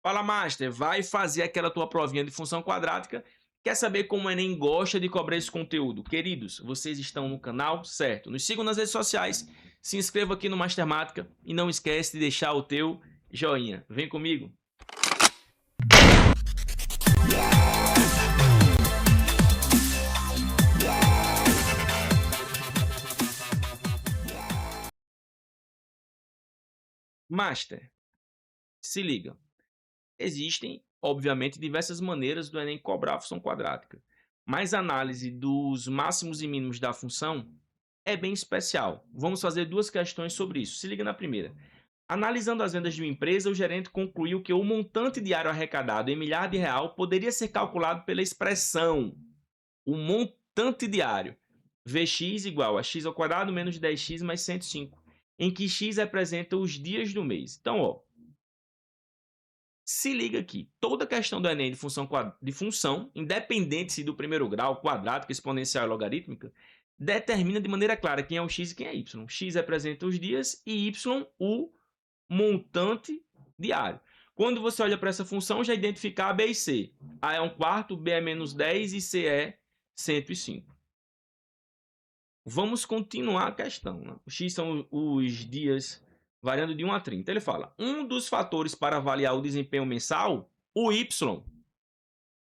Fala, Master, vai fazer aquela tua provinha de função quadrática. Quer saber como o Enem gosta de cobrar esse conteúdo? Queridos, vocês estão no canal certo. Nos sigam nas redes sociais, se inscreva aqui no Mastermática e não esquece de deixar o teu joinha. Vem comigo. Master, se liga. Existem, obviamente, diversas maneiras do Enem cobrar a função quadrática, mas a análise dos máximos e mínimos da função é bem especial. Vamos fazer duas questões sobre isso. Se liga na primeira. Analisando as vendas de uma empresa, o gerente concluiu que o montante diário arrecadado em milhar de real poderia ser calculado pela expressão o montante diário Vx igual a x ao quadrado menos 10x mais 105, em que x representa os dias do mês. Então, ó, se liga aqui, toda questão do Enem de função, independente se do primeiro grau, quadrática, exponencial e logarítmica, determina de maneira clara quem é o x e quem é y. X representa os dias e y o montante diário. Quando você olha para essa função, já identifica A, B e C. A é 1/4, B é menos 10 e C é 105. Vamos continuar a questão. Né? O X são os dias variando de 1 a 30. Ele fala, um dos fatores para avaliar o desempenho mensal, o Y,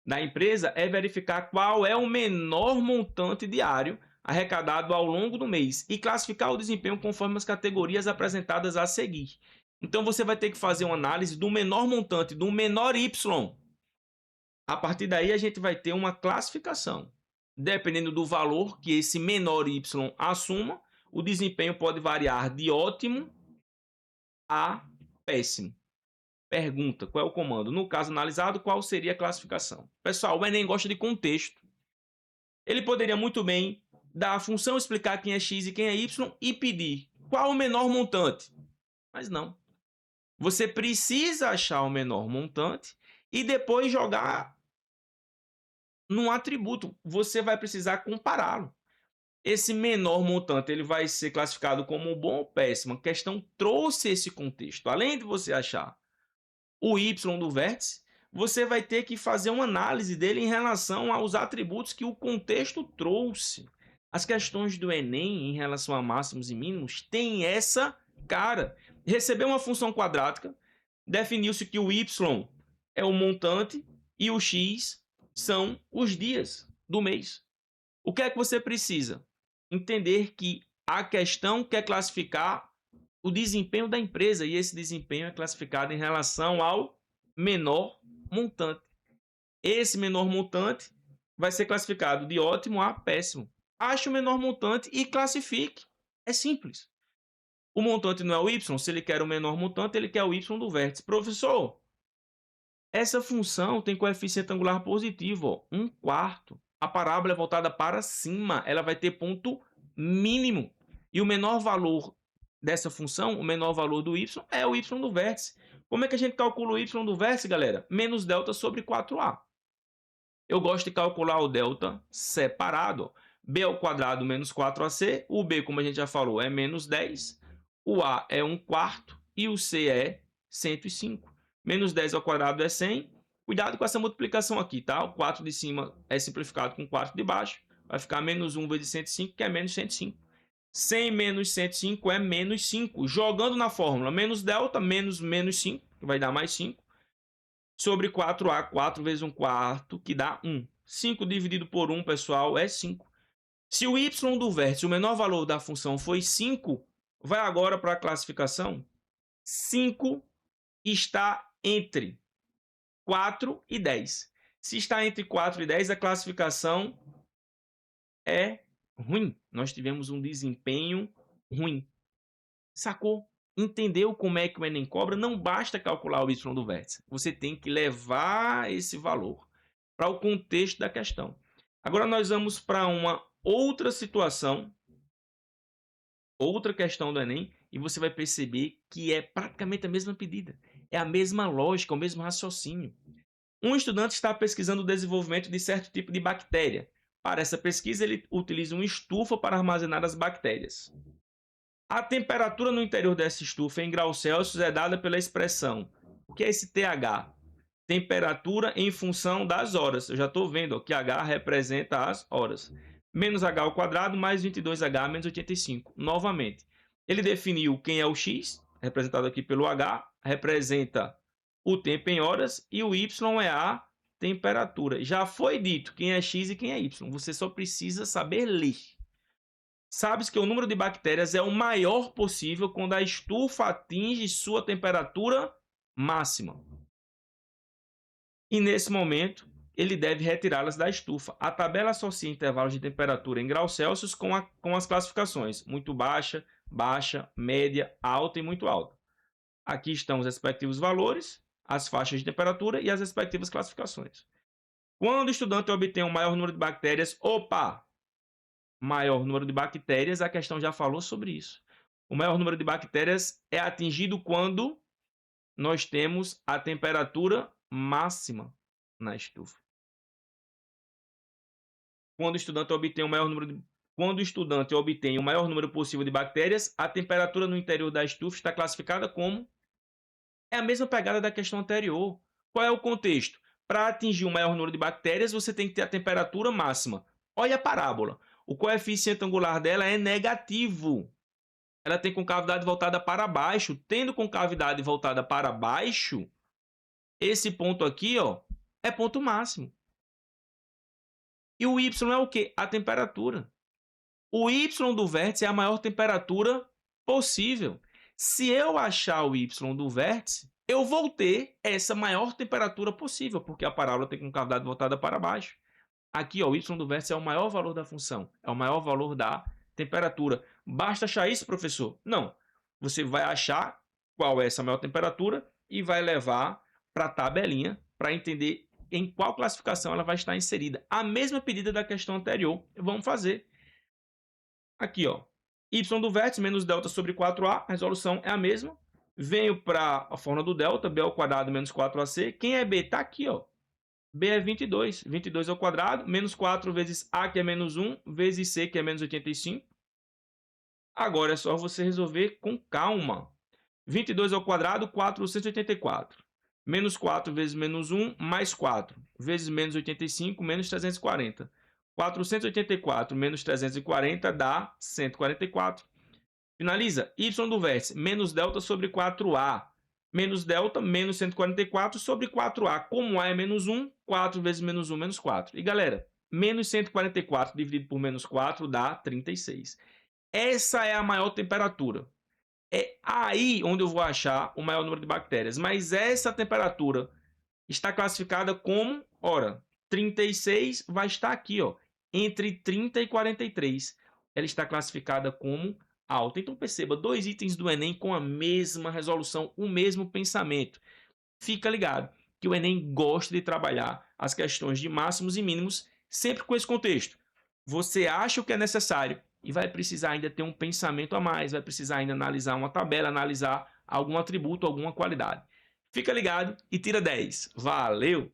da empresa, é verificar qual é o menor montante diário arrecadado ao longo do mês e classificar o desempenho conforme as categorias apresentadas a seguir. Então, você vai ter que fazer uma análise do menor montante, do menor Y. A partir daí, a gente vai ter uma classificação. Dependendo do valor que esse menor Y assuma, o desempenho pode variar de ótimo a péssimo. Pergunta, qual é o comando? No caso analisado, qual seria a classificação? Pessoal, o Enem gosta de contexto. Ele poderia muito bem dar a função, explicar quem é X e quem é Y e pedir qual o menor montante. Mas não. Você precisa achar o menor montante e depois jogar num atributo. Você vai precisar compará-lo. Esse menor montante ele vai ser classificado como bom ou péssimo. A questão trouxe esse contexto. Além de você achar o Y do vértice, você vai ter que fazer uma análise dele em relação aos atributos que o contexto trouxe. As questões do Enem em relação a máximos e mínimos têm essa cara. Recebeu uma função quadrática, definiu-se que o Y é o montante e o X são os dias do mês. O que é que você precisa? Entender que a questão quer classificar o desempenho da empresa e esse desempenho é classificado em relação ao menor montante. Esse menor montante vai ser classificado de ótimo a péssimo. Ache o menor montante e classifique. É simples. O montante não é o Y, se ele quer o menor montante, ele quer o Y do vértice. Professor, essa função tem coeficiente angular positivo, ó, 1/4. A parábola é voltada para cima, ela vai ter ponto mínimo. E o menor valor dessa função, o menor valor do y, é o y do vértice. Como é que a gente calcula o y do vértice, galera? Menos delta sobre 4a. Eu gosto de calcular o delta separado. B ao quadrado menos 4ac. O b, como a gente já falou, é menos 10. O a é 1/4 e o c é 105. Menos 10 ao quadrado é 100. Cuidado com essa multiplicação aqui, tá? O 4 de cima é simplificado com o 4 de baixo. Vai ficar menos 1 vezes 105, que é menos 105. 100 menos 105 é menos 5. Jogando na fórmula, menos delta, menos 5, que vai dar mais 5. Sobre 4a, 4 vezes 1/4, que dá 1. 5 dividido por 1, pessoal, é 5. Se o y do vértice, o menor valor da função, foi 5, vai agora para a classificação. 5 está entre 4 e 10. Se está entre 4 e 10, a classificação é ruim. Nós tivemos um desempenho ruim. Sacou? Entendeu como é que o Enem cobra? Não basta calcular o y do vértice. Você tem que levar esse valor para o contexto da questão. Agora nós vamos para uma outra situação, outra questão do Enem, e você vai perceber que é praticamente a mesma pedida. É a mesma lógica, o mesmo raciocínio. Um estudante está pesquisando o desenvolvimento de certo tipo de bactéria. Para essa pesquisa, ele utiliza uma estufa para armazenar as bactérias. A temperatura no interior dessa estufa em graus Celsius é dada pela expressão. O que é esse TH? temperatura em função das horas. Eu já estou vendo ó, que H representa as horas. Menos H ao quadrado mais 22H menos 85. Novamente, ele definiu quem é o X, representado aqui pelo H, representa o tempo em horas, e o Y é a temperatura. Já foi dito quem é X e quem é Y. Você só precisa saber ler. Sabes que o número de bactérias é o maior possível quando a estufa atinge sua temperatura máxima. E nesse momento, ele deve retirá-las da estufa. A tabela associa intervalos de temperatura em graus Celsius com as classificações muito baixa, baixa, média, alta e muito alta. Aqui estão os respectivos valores, as faixas de temperatura e as respectivas classificações. Quando o estudante obtém um maior número de bactérias, maior número de bactérias, a questão já falou sobre isso. O maior número de bactérias é atingido quando nós temos a temperatura máxima na estufa. Quando o estudante obtém o maior número possível de bactérias, a temperatura no interior da estufa está classificada como... É a mesma pegada da questão anterior. Qual é o contexto? Para atingir o maior número de bactérias, você tem que ter a temperatura máxima. Olha a parábola. O coeficiente angular dela é negativo. Ela tem concavidade voltada para baixo. Tendo concavidade voltada para baixo, esse ponto aqui é ponto máximo. E o Y é o quê? A temperatura. O Y do vértice é a maior temperatura possível. Se eu achar o Y do vértice, eu vou ter essa maior temperatura possível, porque a parábola tem concavidade voltada para baixo. Aqui, o Y do vértice é o maior valor da função, é o maior valor da temperatura. Basta achar isso, professor? Não. Você vai achar qual é essa maior temperatura e vai levar para a tabelinha para entender em qual classificação ela vai estar inserida. A mesma pedida da questão anterior, vamos fazer. Aqui, Y do vértice menos delta sobre 4A, a resolução é a mesma. Venho para a fórmula do delta, B ao quadrado menos 4AC. Quem é B? Está aqui, B é 22. 22 ao quadrado, menos 4 vezes A, que é menos 1, vezes C, que é menos 85. Agora é só você resolver com calma. 22 ao quadrado, 484. Menos 4 vezes menos 1, mais 4. Vezes menos 85, menos 340. 484 menos 340 dá 144. Finaliza. Y do vértice, menos delta sobre 4A. Menos delta, menos 144 sobre 4A. Como A é menos 1, 4 vezes menos 1, menos 4. E, galera, menos 144 dividido por menos 4 dá 36. Essa é a maior temperatura. É aí onde eu vou achar o maior número de bactérias. Mas essa temperatura está classificada como, 36 vai estar aqui, entre 30 e 43. Ela está classificada como alta. Então, perceba, 2 itens do Enem com a mesma resolução, o mesmo pensamento. Fica ligado que o Enem gosta de trabalhar as questões de máximos e mínimos sempre com esse contexto. Você acha o que é necessário e vai precisar ainda ter um pensamento a mais, vai precisar ainda analisar uma tabela, analisar algum atributo, alguma qualidade. Fica ligado e tira 10. Valeu!